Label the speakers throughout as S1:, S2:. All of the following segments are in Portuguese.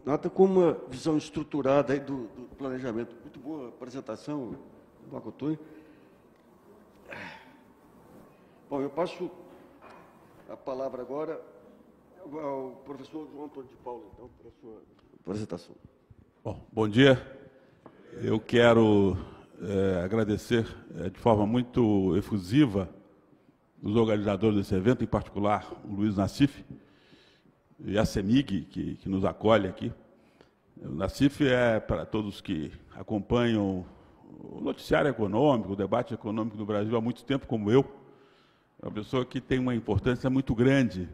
S1: nada como uma visão estruturada aí do planejamento. Muito boa apresentação, Marco Antônio. Bom, eu passo a palavra agora ao professor João Antônio de Paula, então, para a sua apresentação.
S2: Bom dia. Eu quero agradecer de forma muito efusiva os organizadores desse evento, em particular o Luiz Nassif e a CEMIG, que nos acolhe aqui. O Nassif é, para todos que acompanham o noticiário econômico, o debate econômico do Brasil há muito tempo, como eu, é uma pessoa que tem uma importância muito grande,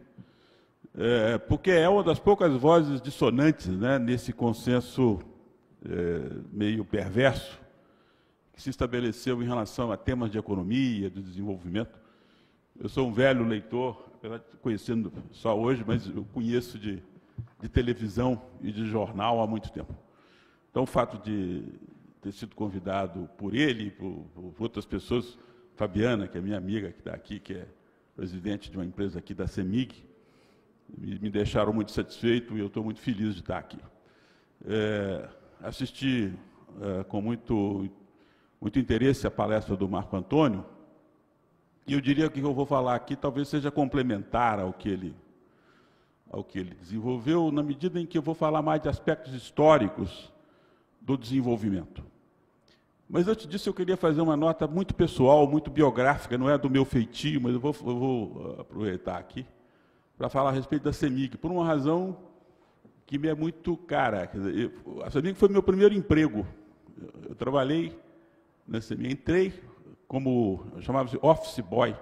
S2: porque é uma das poucas vozes dissonantes, né, nesse consenso meio perverso que se estabeleceu em relação a temas de economia, de desenvolvimento. Eu sou um velho leitor, apesar de conhecendo só hoje, mas eu conheço de televisão e de jornal há muito tempo. Então, o fato de ter sido convidado por ele e por outras pessoas, Fabiana, que é minha amiga, que está aqui, que é presidente de uma empresa aqui da CEMIG, me deixaram muito satisfeito e eu estou muito feliz de estar aqui. Assisti com muito interesse a palestra do Marco Antônio, e eu diria que o que eu vou falar aqui talvez seja complementar ao que ele desenvolveu, na medida em que eu vou falar mais de aspectos históricos do desenvolvimento. Mas antes disso eu queria fazer uma nota muito pessoal, muito biográfica, não é do meu feitio, mas eu vou aproveitar aqui para falar a respeito da CEMIG, por uma razão que me é muito cara. Quer dizer, a CEMIG foi meu primeiro emprego. Eu trabalhei na CEMIG, entrei como, chamava-se office boy,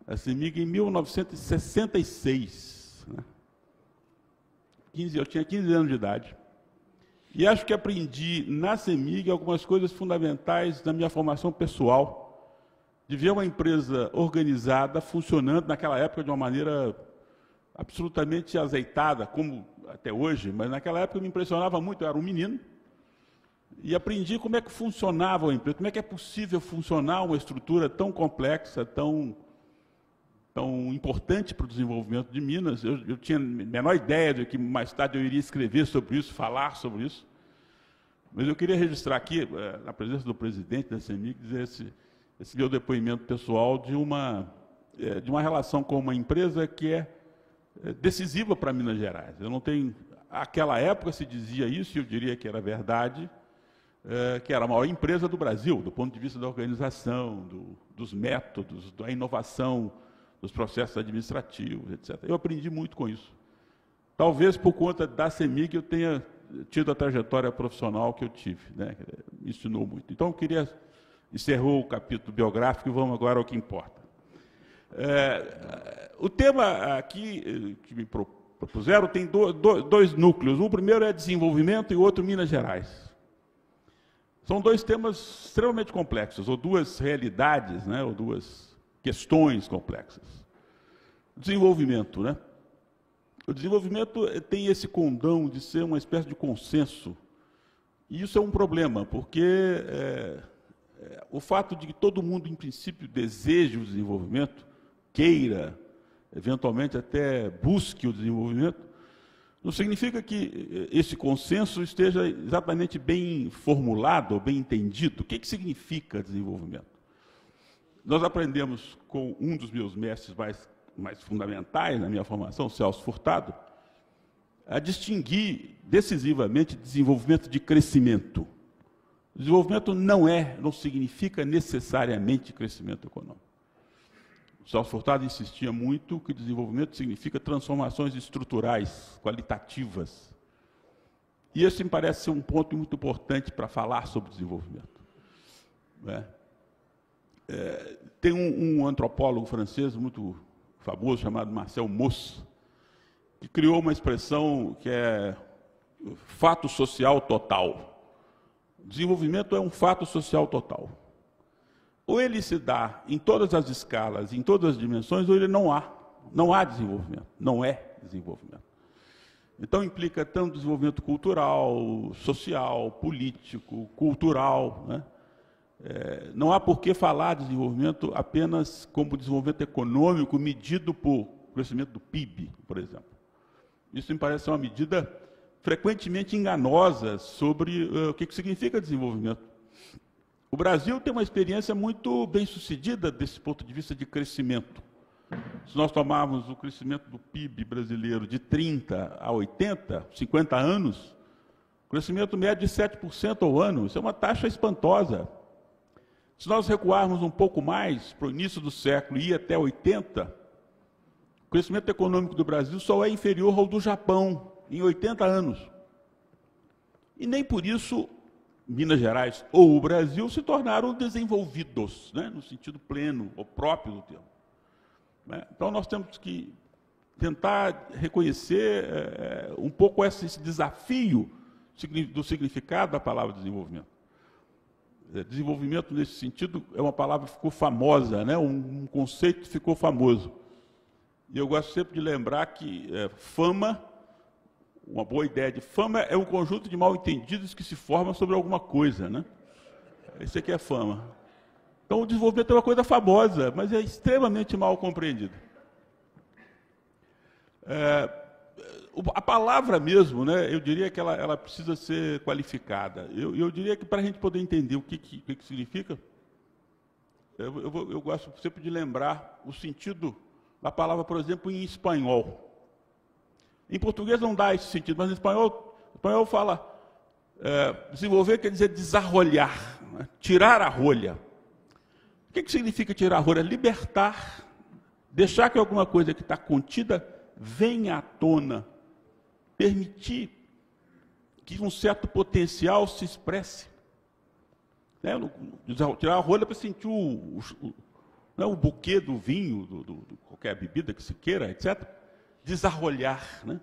S2: a CEMIG em 1966. Né? Eu tinha 15 anos de idade. E acho que aprendi na CEMIG algumas coisas fundamentais da minha formação pessoal, de ver uma empresa organizada, funcionando naquela época de uma maneira absolutamente azeitada, como até hoje, mas naquela época me impressionava muito, eu era um menino, e aprendi como é que funcionava uma empresa, como é que é possível funcionar uma estrutura tão complexa, tão importante para o desenvolvimento de Minas. Eu tinha a menor ideia de que mais tarde eu iria escrever sobre isso, falar sobre isso. Mas eu queria registrar aqui, na presença do presidente da CEMIG, dizer esse meu depoimento pessoal de uma relação com uma empresa que é decisiva para Minas Gerais. Eu não tenho... Naquela época se dizia isso, e eu diria que era verdade, que era a maior empresa do Brasil, do ponto de vista da organização, dos métodos, da inovação, dos processos administrativos, etc. Eu aprendi muito com isso. Talvez por conta da CEMIG eu tenha tido a trajetória profissional que eu tive, né? Me ensinou muito. Então, eu queria... Encerrou o capítulo biográfico e vamos agora ao que importa. O tema aqui que me propuseram tem dois núcleos. O primeiro é desenvolvimento e o outro Minas Gerais. São dois temas extremamente complexos, ou duas realidades, né? Ou duas questões complexas. Desenvolvimento, né? O desenvolvimento tem esse condão de ser uma espécie de consenso. E isso é um problema, porque o fato de que todo mundo, em princípio, deseje o desenvolvimento, queira, eventualmente até busque o desenvolvimento, não significa que esse consenso esteja exatamente bem formulado, ou bem entendido. O que significa desenvolvimento? Nós aprendemos com um dos meus mestres mais fundamentais na minha formação, Celso Furtado, a distinguir decisivamente desenvolvimento de crescimento. Desenvolvimento não significa necessariamente crescimento econômico. O Celso Furtado insistia muito que desenvolvimento significa transformações estruturais, qualitativas. E esse me parece ser um ponto muito importante para falar sobre desenvolvimento. Tem um antropólogo francês muito famoso, chamado Marcel Mauss, que criou uma expressão que é fato social total. Desenvolvimento é um fato social total. Ou ele se dá em todas as escalas, em todas as dimensões, ou ele não há. Não há desenvolvimento, não é desenvolvimento. Então implica tanto desenvolvimento cultural, social, político, cultural, né? Não há por que falar de desenvolvimento apenas como desenvolvimento econômico medido por crescimento do PIB, por exemplo. Isso me parece uma medida frequentemente enganosas sobre o que significa desenvolvimento. O Brasil tem uma experiência muito bem-sucedida desse ponto de vista de crescimento. Se nós tomarmos o crescimento do PIB brasileiro de 30 a 80, 50 anos, o crescimento médio de 7% ao ano, isso é uma taxa espantosa. Se nós recuarmos um pouco mais para o início do século e ir até 80, o crescimento econômico do Brasil só é inferior ao do Japão, em 80 anos. E nem por isso Minas Gerais ou o Brasil se tornaram desenvolvidos, né, no sentido pleno ou próprio do termo. Então, nós temos que tentar reconhecer um pouco esse desafio do significado da palavra desenvolvimento. Desenvolvimento, nesse sentido, é uma palavra que ficou famosa, né? Um conceito que ficou famoso. E eu gosto sempre de lembrar que fama, uma boa ideia de fama, é um conjunto de mal-entendidos que se formam sobre alguma coisa, né? Isso aqui é fama. Então, o desenvolvimento é uma coisa famosa, mas é extremamente mal compreendida. A palavra mesmo, né, eu diria que ela precisa ser qualificada. Eu diria que, para a gente poder entender o que significa, eu gosto sempre de lembrar o sentido da palavra, por exemplo, em espanhol. Em português não dá esse sentido, mas em espanhol fala desenvolver quer dizer desarrolhar, né, tirar a rolha. O que significa tirar a rolha? Libertar, deixar que alguma coisa que está contida venha à tona, permitir que um certo potencial se expresse. Né? Tirar a rolha para sentir o buquê do vinho, de qualquer bebida que se queira, etc. Desarrolhar. Né?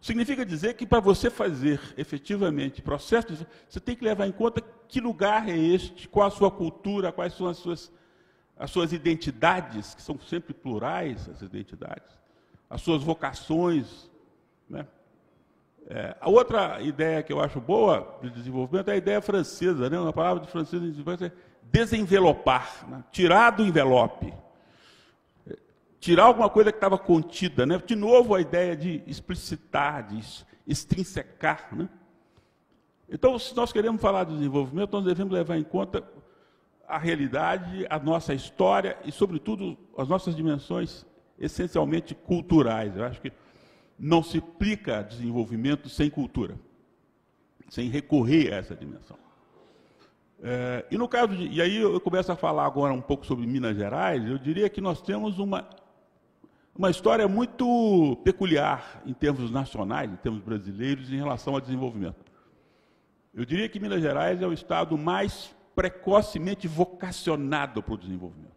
S2: Significa dizer que, para você fazer efetivamente processo, você tem que levar em conta que lugar é este, qual a sua cultura, quais são as suas identidades, que são sempre plurais, as identidades, as suas vocações. Né? A outra ideia que eu acho boa de desenvolvimento é a ideia francesa, né? Uma palavra de francês de desenvolvimento é desenvelopar, né? Tirar do envelope. Tirar alguma coisa que estava contida, né? De novo a ideia de explicitar, de extrinsecar, né? Então, se nós queremos falar de desenvolvimento, nós devemos levar em conta a realidade, a nossa história e, sobretudo, as nossas dimensões essencialmente culturais. Eu acho que não se explica desenvolvimento sem cultura, sem recorrer a essa dimensão. E no caso e aí eu começo a falar agora um pouco sobre Minas Gerais. Eu diria que nós temos uma história muito peculiar em termos nacionais, em termos brasileiros, em relação ao desenvolvimento. Eu diria que Minas Gerais é o estado mais precocemente vocacionado para o desenvolvimento.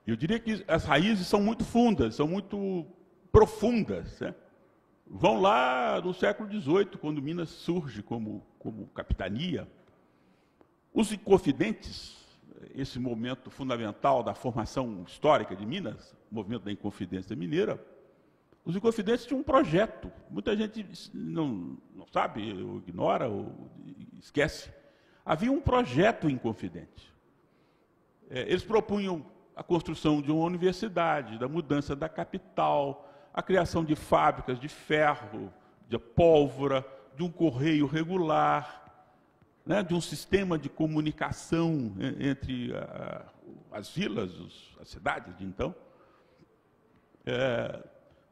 S2: Eu diria que as raízes são muito fundas, são muito profundas, né? Vão lá no século XVIII, quando Minas surge como capitania. Os Inconfidentes, esse momento fundamental da formação histórica de Minas, o movimento da Inconfidência Mineira, os Inconfidentes tinham um projeto. Muita gente não sabe, ou ignora, ou esquece. Havia um projeto Inconfidente. Eles propunham a construção de uma universidade, da mudança da capital, a criação de fábricas de ferro, de pólvora, de um correio regular, né, de um sistema de comunicação entre as vilas, as cidades de então.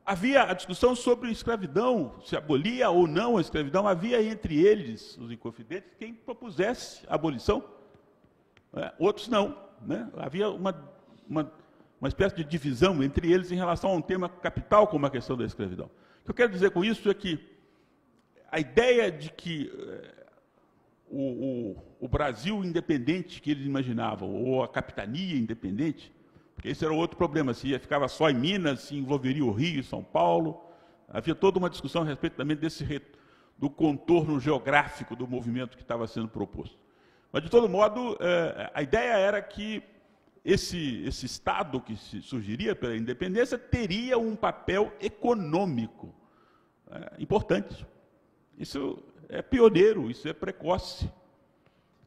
S2: Havia a discussão sobre escravidão, se abolia ou não a escravidão. Havia entre eles, os Inconfidentes, quem propusesse a abolição, outros não. Né? Havia uma espécie de divisão entre eles em relação a um tema capital como a questão da escravidão. O que eu quero dizer com isso é que a ideia de que o Brasil independente que eles imaginavam, ou a capitania independente, porque esse era outro problema, se ficava só em Minas, se envolveria o Rio e São Paulo. Havia toda uma discussão a respeito também do contorno geográfico do movimento que estava sendo proposto. Mas, de todo modo, a ideia era que esse Estado que surgiria pela independência teria um papel econômico importante. Isso é pioneiro, isso é precoce.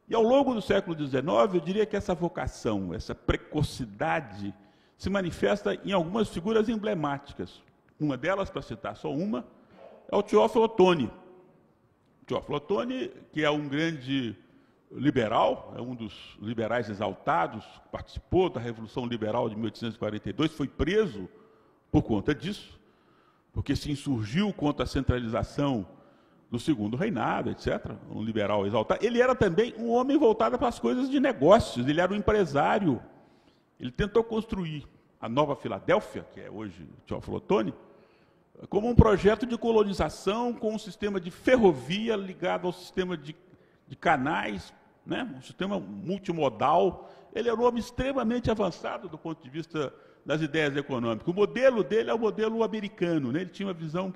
S2: E ao longo do século XIX, eu diria que essa vocação, essa precocidade, se manifesta em algumas figuras emblemáticas. Uma delas, para citar só uma, é o Teófilo Otoni. Teófilo Otoni, que é um grande liberal, é um dos liberais exaltados, participou da Revolução Liberal de 1842, foi preso por conta disso, porque se insurgiu contra a centralização do Segundo Reinado, etc., um liberal exaltado. Ele era também um homem voltado para as coisas de negócios, ele era um empresário. Ele tentou construir a Nova Filadélfia, que é hoje o Teófilo Otoni, como um projeto de colonização com um sistema de ferrovia ligado ao sistema de canais, né? Um sistema multimodal. Ele era um homem extremamente avançado do ponto de vista das ideias econômicas. O modelo dele é o modelo americano, né? Ele tinha uma visão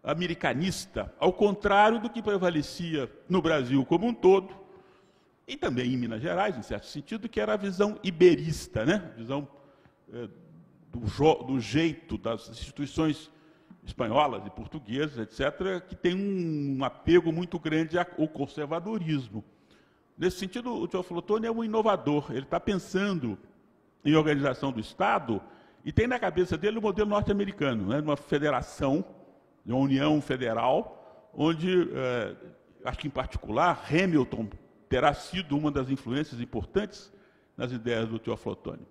S2: americanista, ao contrário do que prevalecia no Brasil como um todo, e também em Minas Gerais, em certo sentido, que era a visão iberista, né? A visão do jeito das instituições espanholas e portuguesas, etc., que tem um apego muito grande ao conservadorismo. Nesse sentido, o Teófilo Otoni é um inovador, ele está pensando em organização do Estado e tem na cabeça dele o modelo norte-americano, né? Uma federação, uma união federal, onde, acho que em particular, Hamilton terá sido uma das influências importantes nas ideias do Teófilo Otoni.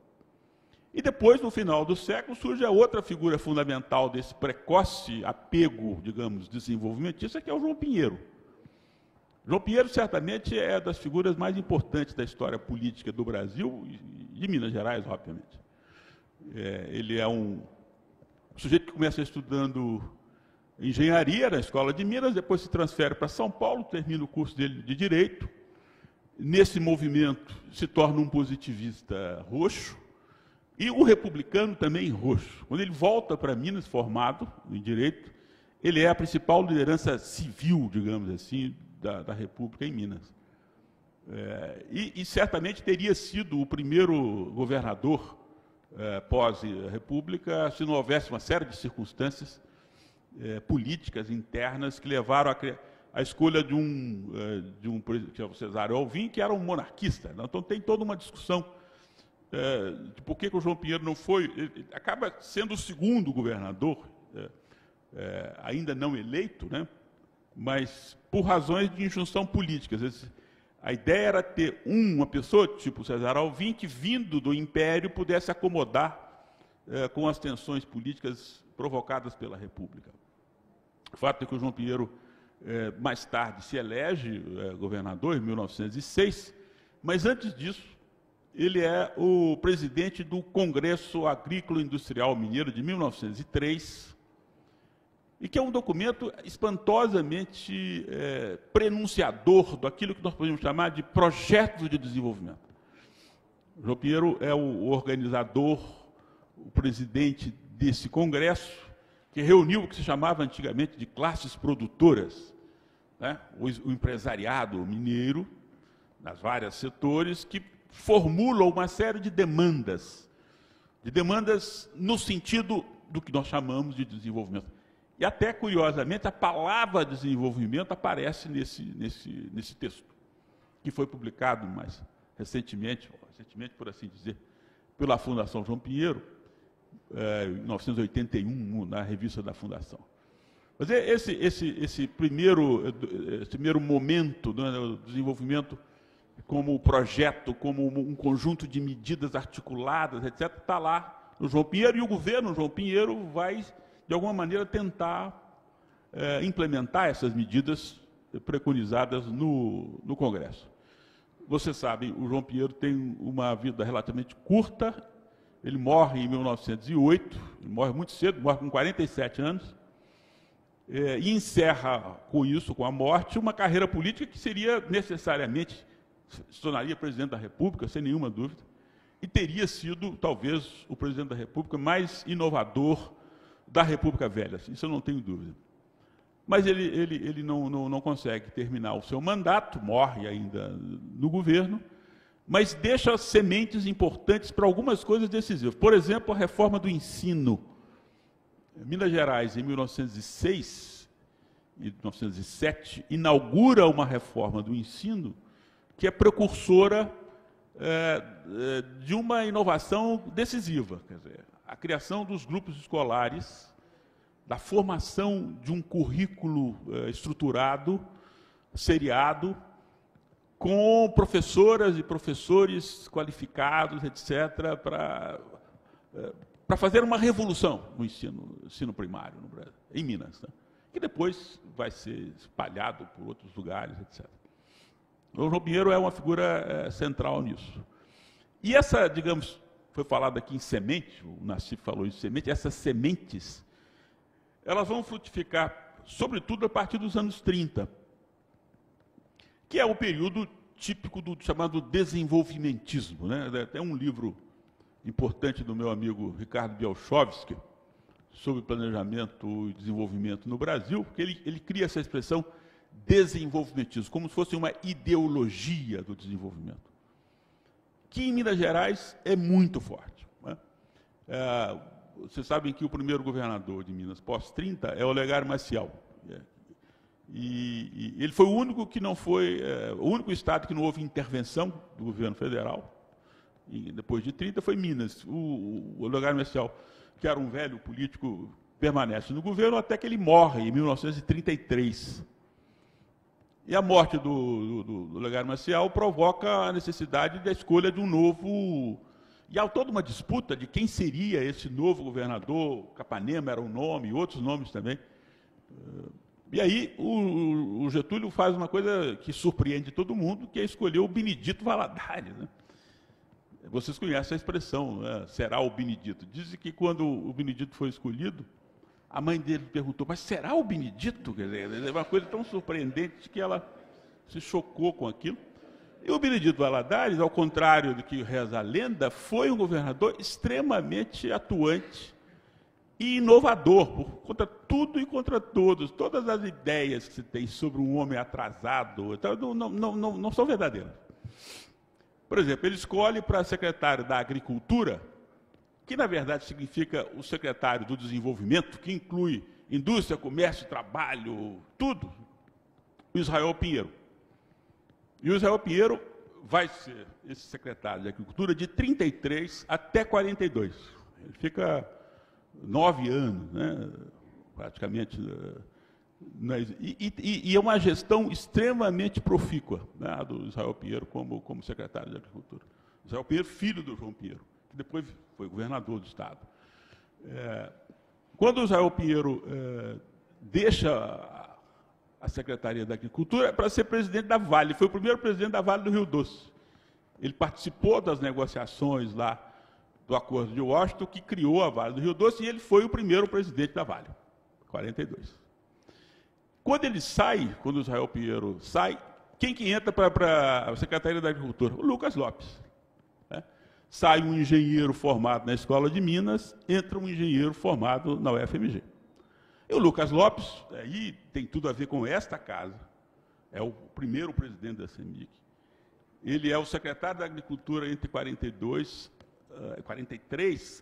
S2: E depois, no final do século, surge a outra figura fundamental desse precoce apego, digamos, desenvolvimentista, que é o João Pinheiro. João Pinheiro, certamente, é das figuras mais importantes da história política do Brasil e de Minas Gerais, obviamente. Ele é um sujeito que começa estudando engenharia na Escola de Minas, depois se transfere para São Paulo, termina o curso dele de Direito. Nesse movimento, se torna um positivista roxo, e o republicano também roxo. Quando ele volta para Minas, formado em Direito, ele é a principal liderança civil, digamos assim, da República em Minas. E certamente teria sido o primeiro governador pós-República, se não houvesse uma série de circunstâncias políticas internas que levaram à escolha de um que é o Cesário Alvim, que era um monarquista. Então tem toda uma discussão de por que o João Pinheiro não foi. Ele acaba sendo o segundo governador, ainda não eleito, né? Mas por razões de injunção política. A ideia era ter uma pessoa, tipo o Cesário Alvim, que, vindo do Império, pudesse acomodar com as tensões políticas provocadas pela República. O fato é que o João Pinheiro, mais tarde, se elege governador, em 1906, mas, antes disso, ele é o presidente do Congresso Agrícola Industrial Mineiro, de 1903, e que é um documento espantosamente prenunciador daquilo que nós podemos chamar de projetos de desenvolvimento. O João Pinheiro é o organizador, o presidente desse congresso, que reuniu o que se chamava antigamente de classes produtoras, né? O empresariado mineiro, nas vários setores, que formulam uma série de demandas no sentido do que nós chamamos de desenvolvimento. E até, curiosamente, a palavra desenvolvimento aparece nesse texto, que foi publicado mais recentemente, por assim dizer, pela Fundação João Pinheiro, em 1981, na revista da Fundação. Mas esse primeiro momento, né, do desenvolvimento como projeto, como um conjunto de medidas articuladas, etc., está lá no João Pinheiro, e o governo João Pinheiro vai, de alguma maneira, tentar implementar essas medidas preconizadas no Congresso. Vocês sabem, o João Pinheiro tem uma vida relativamente curta, ele morre em 1908, ele morre muito cedo, morre com 47 anos, e encerra com isso, com a morte, uma carreira política que seria necessariamente, se tornaria presidente da República, sem nenhuma dúvida, e teria sido, talvez, o presidente da República mais inovador da República Velha, isso eu não tenho dúvida. Mas ele não consegue terminar o seu mandato, morre ainda no governo, mas deixa sementes importantes para algumas coisas decisivas. Por exemplo, a reforma do ensino. Minas Gerais, em 1906 e 1907, inaugura uma reforma do ensino que é precursora de uma inovação decisiva, quer dizer, a criação dos grupos escolares da formação de um currículo estruturado, seriado, com professoras e professores qualificados, etc., para fazer uma revolução no ensino primário no Brasil, em Minas, né? Que depois vai ser espalhado por outros lugares, etc. O João Pinheiro é uma figura central nisso. E essa, digamos, foi falado aqui em semente, o Nassif falou em semente, essas sementes, elas vão frutificar, sobretudo, a partir dos anos 30, que é o período típico do chamado desenvolvimentismo, né? Tem um livro importante do meu amigo Ricardo Bielchowski sobre planejamento e desenvolvimento no Brasil, que ele cria essa expressão desenvolvimentismo, como se fosse uma ideologia do desenvolvimento, que em Minas Gerais é muito forte, né? Vocês sabem que o primeiro governador de Minas pós-30 é Olegário Maciel. E ele foi o único que não foi, o único estado que não houve intervenção do governo federal. E depois de 30 foi Minas. O Olegário Maciel, que era um velho político, permanece no governo até que ele morre em 1933. E a morte do Olegário Maciel provoca a necessidade da escolha de um novo... E há toda uma disputa de quem seria esse novo governador. Capanema era um nome, outros nomes também. E aí o Getúlio faz uma coisa que surpreende todo mundo, que é escolher o Benedito Valadares, né? Vocês conhecem a expressão, né? Será o Benedito. Dizem que quando o Benedito foi escolhido, a mãe dele perguntou, mas será o Benedito? Quer dizer, é uma coisa tão surpreendente que ela se chocou com aquilo. E o Benedito Valadares, ao contrário do que reza a lenda, foi um governador extremamente atuante e inovador, contra tudo e contra todos. Todas as ideias que se tem sobre um homem atrasado não são verdadeiras. Por exemplo, ele escolhe para secretário da Agricultura, que na verdade significa o secretário do Desenvolvimento, que inclui indústria, comércio, trabalho, tudo, o Israel Pinheiro. E o Israel Pinheiro vai ser esse secretário de Agricultura de 33 até 42. Ele fica 9 anos, né, praticamente. E é uma gestão extremamente profícua, né, do Israel Pinheiro como secretário de Agricultura. Israel Pinheiro, filho do João Pinheiro, que depois foi governador do Estado. Quando o Israel Pinheiro deixa a Secretaria da Agricultura, para ser presidente da Vale, foi o primeiro presidente da Vale do Rio Doce. Ele participou das negociações lá do Acordo de Washington, que criou a Vale do Rio Doce, e ele foi o primeiro presidente da Vale, 42. Quando ele sai, quando o Israel Pinheiro sai, quem que entra para a Secretaria da Agricultura? O Lucas Lopes. Né? Sai um engenheiro formado na Escola de Minas, entra um engenheiro formado na UFMG. E o Lucas Lopes, aí tem tudo a ver com esta casa, é o primeiro presidente da CEMIG. Ele é o secretário da Agricultura entre 43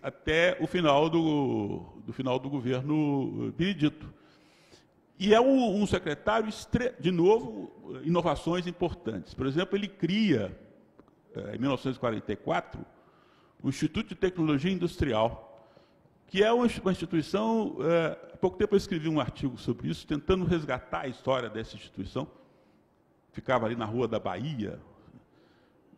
S2: até o final do governo Benedito. E é um secretário, de novo, inovações importantes. Por exemplo, ele cria, em 1944, o Instituto de Tecnologia Industrial, que é uma instituição... Há pouco tempo eu escrevi um artigo sobre isso, tentando resgatar a história dessa instituição. Ficava ali na Rua da Bahia,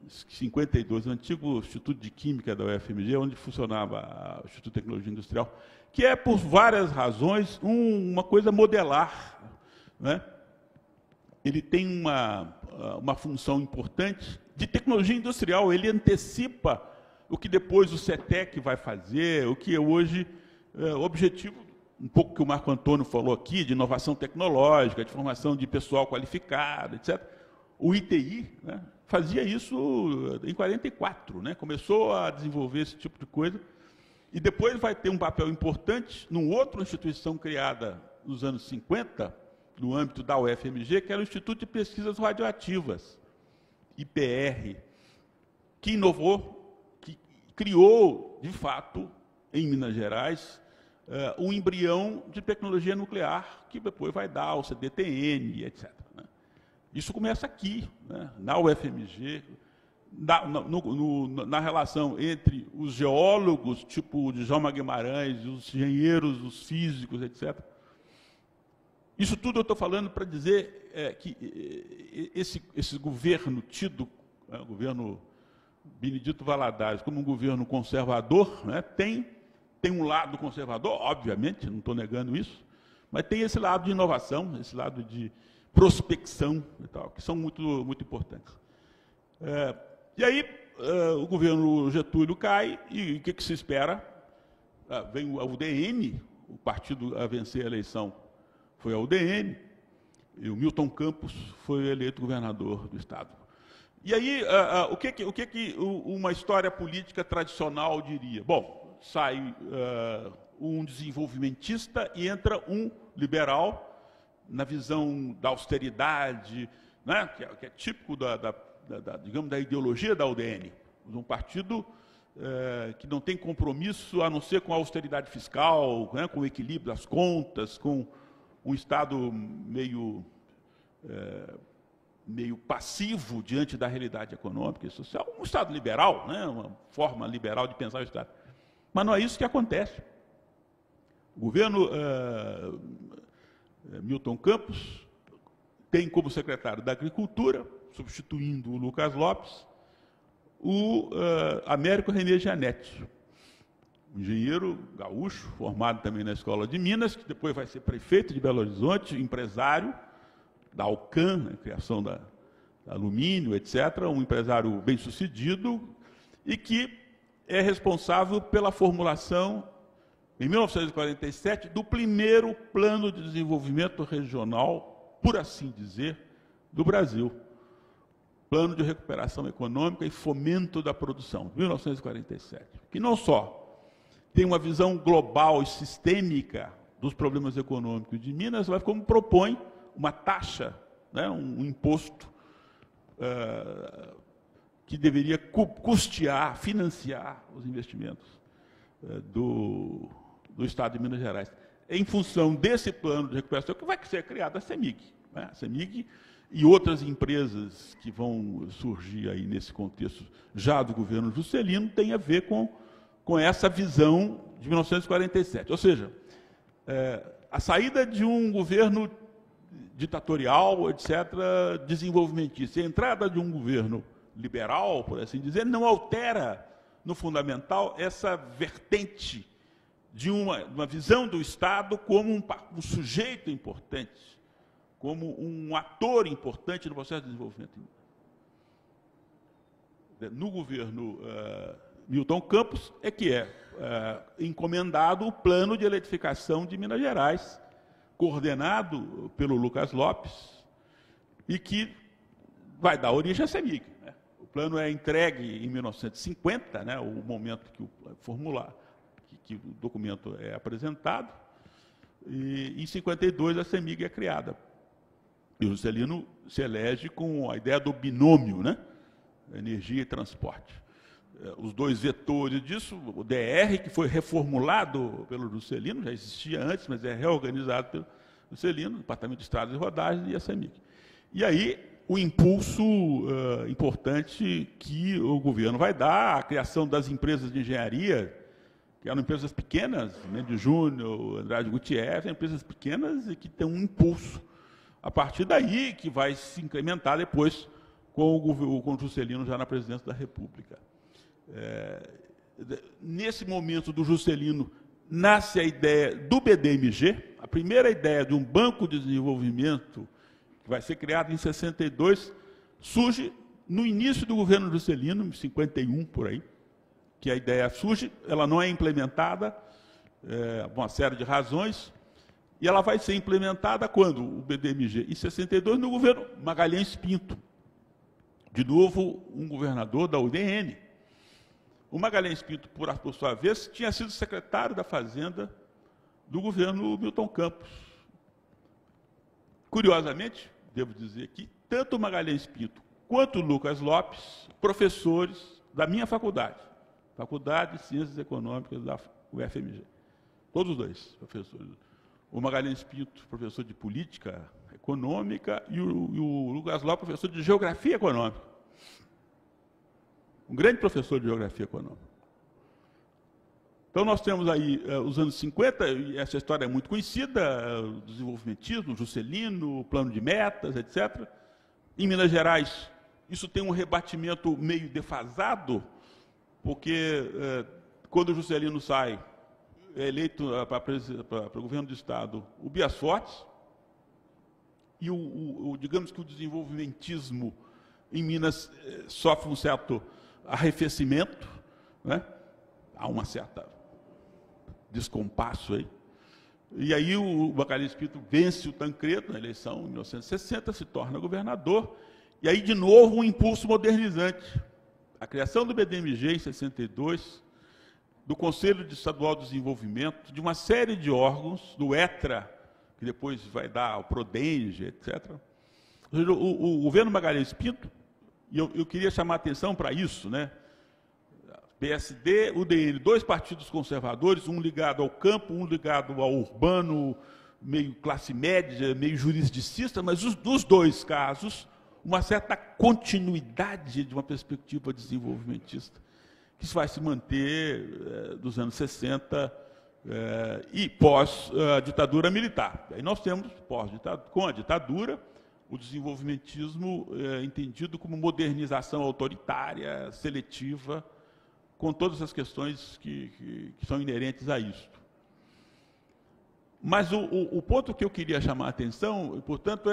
S2: 52, o antigo Instituto de Química da UFMG, onde funcionava o Instituto de Tecnologia Industrial, que é, por várias razões, uma coisa modelar, né? Ele tem uma função importante de tecnologia industrial, ele antecipa o que depois o CETEC vai fazer, o que é hoje o objetivo, um pouco que o Marco Antônio falou aqui, de inovação tecnológica, de formação de pessoal qualificado, etc. O ITI, né, fazia isso em 44, né, começou a desenvolver esse tipo de coisa, e depois vai ter um papel importante numa outra instituição criada nos anos 50, no âmbito da UFMG, que era o Instituto de Pesquisas Radioativas, IPR, que inovou, que criou, de fato, em Minas Gerais, um embrião de tecnologia nuclear, que depois vai dar ao CDTN, etc. Né? Isso começa aqui, né, na UFMG, na relação entre os geólogos, tipo de Djalma Guimarães, os engenheiros, os físicos, etc. Isso tudo eu estou falando para dizer que esse governo tido, o governo Benedito Valadares, como um governo conservador, né, tem um lado conservador, obviamente, não estou negando isso, mas tem esse lado de inovação, esse lado de prospecção e tal, que são muito, muito importantes. E aí, o governo Getúlio cai, e o que se espera? Vem o UDN, o partido a vencer a eleição foi a UDN, e o Milton Campos foi eleito governador do Estado. E aí, o que uma história política tradicional diria? Bom, sai um desenvolvimentista e entra um liberal, na visão da austeridade, né, que é típico digamos, da ideologia da UDN, um partido que não tem compromisso a não ser com a austeridade fiscal, né, com o equilíbrio das contas, com um Estado meio passivo diante da realidade econômica e social, um Estado liberal, né, uma forma liberal de pensar o Estado. Mas não é isso que acontece. O governo Milton Campos tem como secretário da Agricultura, substituindo o Lucas Lopes, o Américo René Gianetti, um engenheiro gaúcho, formado também na Escola de Minas, que depois vai ser prefeito de Belo Horizonte, empresário da Alcan, né, criação da alumínio, etc., um empresário bem-sucedido, e que é responsável pela formulação, em 1947, do primeiro plano de desenvolvimento regional, por assim dizer, do Brasil. Plano de recuperação econômica e fomento da produção, 1947, que não só tem uma visão global e sistêmica dos problemas econômicos de Minas, mas como propõe uma taxa, né, um imposto que deveria custear, financiar os investimentos do Estado de Minas Gerais. Em função desse plano de recuperação, que vai ser criada a CEMIG. Né? A CEMIG e outras empresas que vão surgir aí nesse contexto já do governo Juscelino têm a ver com essa visão de 1947. Ou seja, a saída de um governo ditatorial, etc., desenvolvimentista, e a entrada de um governo liberal, por assim dizer, não altera, no fundamental, essa vertente de uma visão do Estado como um sujeito importante, como um ator importante no processo de desenvolvimento. No governo Milton Campos é que encomendado o plano de eletrificação de Minas Gerais, coordenado pelo Lucas Lopes, e que vai dar origem à CEMIG. Né? O plano é entregue em 1950, né, o momento que o que o documento é apresentado, e em 52 a CEMIG é criada. E o Juscelino se elege com a ideia do binômio, né? Energia e transporte. Os dois vetores disso, o DR, que foi reformulado pelo Juscelino, já existia antes, mas é reorganizado pelo Juscelino, Departamento de Estradas e Rodagens, e a CEMIG. E aí, o impulso importante que o governo vai dar à criação das empresas de engenharia, que eram empresas pequenas, Mendes Júnior, Andrade Gutierrez, empresas pequenas e que têm um impulso. A partir daí que vai se incrementar depois com o Juscelino já na presidência da República. Nesse momento do Juscelino, nasce a ideia do BDMG, a primeira ideia de um banco de desenvolvimento que vai ser criado em 62, surge no início do governo Juscelino, em 51, por aí, que a ideia surge, ela não é implementada, por uma série de razões, e ela vai ser implementada quando? O BDMG, em 62, no governo Magalhães Pinto. De novo, um governador da UDN. O Magalhães Pinto, por sua vez, tinha sido secretário da Fazenda do governo Milton Campos. Curiosamente, devo dizer aqui, tanto o Magalhães Pinto quanto o Lucas Lopes, professores da minha faculdade, Faculdade de Ciências Econômicas da UFMG. Todos os dois professores. O Magalhães Pinto, professor de Política Econômica, e o Lucas Lopes, professor de Geografia Econômica. um grande professor de geografia econômica. Então, nós temos aí os anos 50, e essa história é muito conhecida, o desenvolvimentismo, Juscelino, o plano de metas, etc. Em Minas Gerais, isso tem um rebatimento meio defasado, porque quando o Juscelino sai, é eleito para o governo do Estado o Bias Fortes, e digamos que o desenvolvimentismo em Minas sofre um certo arrefecimento, né? Há uma certa descompasso aí. E aí o Magalhães Pinto vence o Tancredo na eleição em 1960, se torna governador, e aí de novo um impulso modernizante. A criação do BDMG em 62, do Conselho Estadual de Desenvolvimento, de uma série de órgãos, do ETRA, que depois vai dar ao Prodenge, etc. Ou seja, o governo Magalhães Pinto, e eu queria chamar a atenção para isso, né? PSD, UDN, dois partidos conservadores, um ligado ao campo, um ligado ao urbano, meio classe média, meio jurisdicista, mas nos dois casos, uma certa continuidade de uma perspectiva desenvolvimentista, que vai se manter dos anos 60 e pós-ditadura militar. Aí nós temos, com a ditadura, o desenvolvimentismo entendido como modernização autoritária, seletiva, com todas as questões que são inerentes a isso. Mas o ponto que eu queria chamar a atenção, portanto,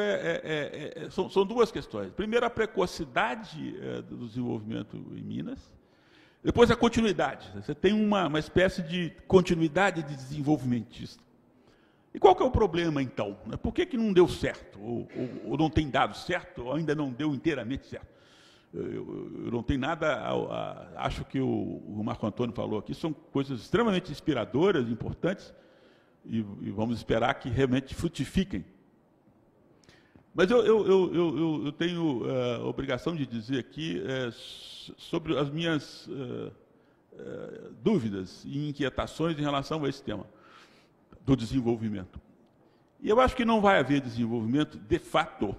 S2: são duas questões. Primeiro, a precocidade do desenvolvimento em Minas, depois a continuidade. Você tem uma espécie de continuidade de desenvolvimentista. E qual que é o problema, então? Por que não deu certo? Ou não tem dado certo, ou ainda não deu inteiramente certo? Eu não tenho nada, acho que o Marco Antônio falou aqui, são coisas extremamente inspiradoras, importantes, e vamos esperar que realmente frutifiquem. Mas eu tenho a obrigação de dizer aqui sobre as minhas dúvidas e inquietações em relação a esse tema do desenvolvimento. E eu acho que não vai haver desenvolvimento, de fato,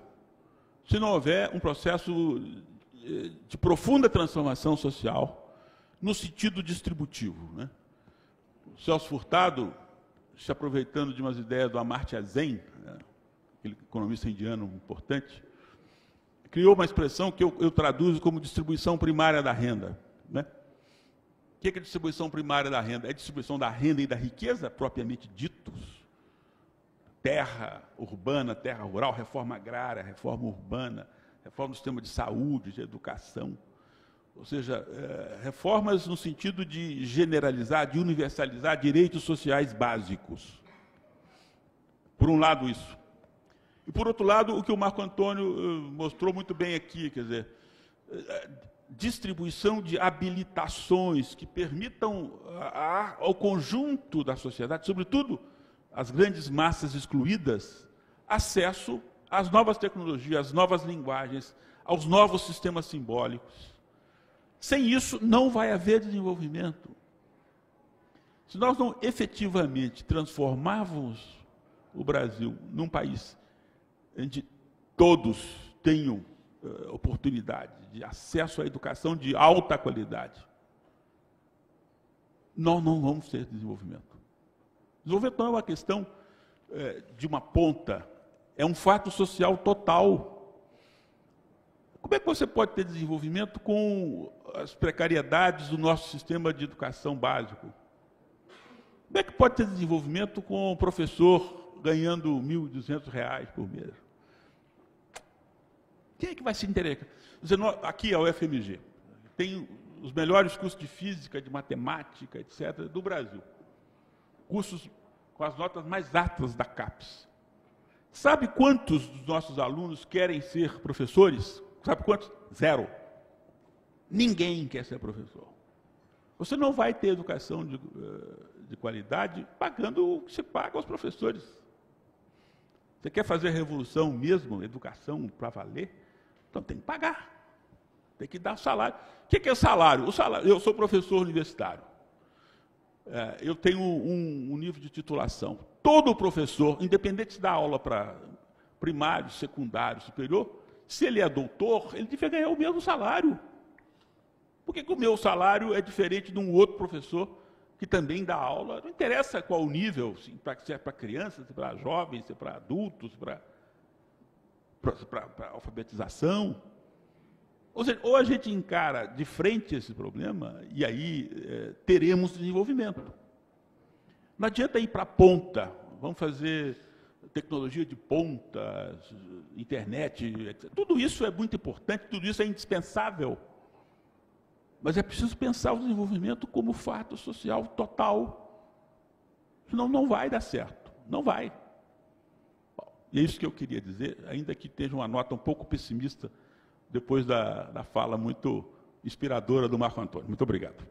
S2: se não houver um processo de profunda transformação social no sentido distributivo, né? O Celso Furtado, se aproveitando de umas ideias do Amartya Sen, né, aquele economista indiano importante, criou uma expressão que eu traduzo como distribuição primária da renda, né? O que é distribuição primária da renda? É distribuição da renda e da riqueza, propriamente ditos. Terra urbana, terra rural, reforma agrária, reforma urbana, reforma do sistema de saúde, de educação. Ou seja, reformas no sentido de generalizar, de universalizar direitos sociais básicos. Por um lado, isso. E, por outro lado, o que o Marco Antônio mostrou muito bem aqui, quer dizer, distribuição de habilitações que permitam ao conjunto da sociedade, sobretudo às grandes massas excluídas, acesso às novas tecnologias, às novas linguagens, aos novos sistemas simbólicos. Sem isso, não vai haver desenvolvimento. Se nós não efetivamente transformarmos o Brasil num país onde todos tenham oportunidade de acesso à educação de alta qualidade, nós não vamos ter desenvolvimento. Desenvolvimento não é uma questão de uma ponta, é um fato social total. Como é que você pode ter desenvolvimento com as precariedades do nosso sistema de educação básico? Como é que pode ter desenvolvimento com o professor ganhando R$ 1.200 por mês? Quem é que vai se interessar? Aqui a UFMG tem os melhores cursos de física, de matemática, etc., do Brasil. Cursos com as notas mais altas da CAPES. Sabe quantos dos nossos alunos querem ser professores? Sabe quantos? 0. Ninguém quer ser professor. Você não vai ter educação de qualidade pagando o que se paga aos professores. Você quer fazer revolução mesmo, educação para valer? Então tem que pagar. Tem que dar salário. O que é salário? Eu sou professor universitário. Eu tenho um nível de titulação. Todo professor, independente da aula para primário, secundário, superior, se ele é doutor, ele devia ganhar o mesmo salário. Por que o meu salário é diferente de um outro professor que também dá aula? Não interessa qual o nível, se é para crianças, se é para jovens, se é para adultos, para alfabetização. Ou seja, ou a gente encara de frente esse problema, e aí teremos desenvolvimento. Não adianta ir para a ponta, vamos fazer tecnologia de ponta, internet, etc. Tudo isso é muito importante, tudo isso é indispensável. Mas é preciso pensar o desenvolvimento como fato social total. Senão não vai dar certo, não vai. E é isso que eu queria dizer, ainda que esteja uma nota um pouco pessimista, depois da fala muito inspiradora do Marco Antônio. Muito obrigado.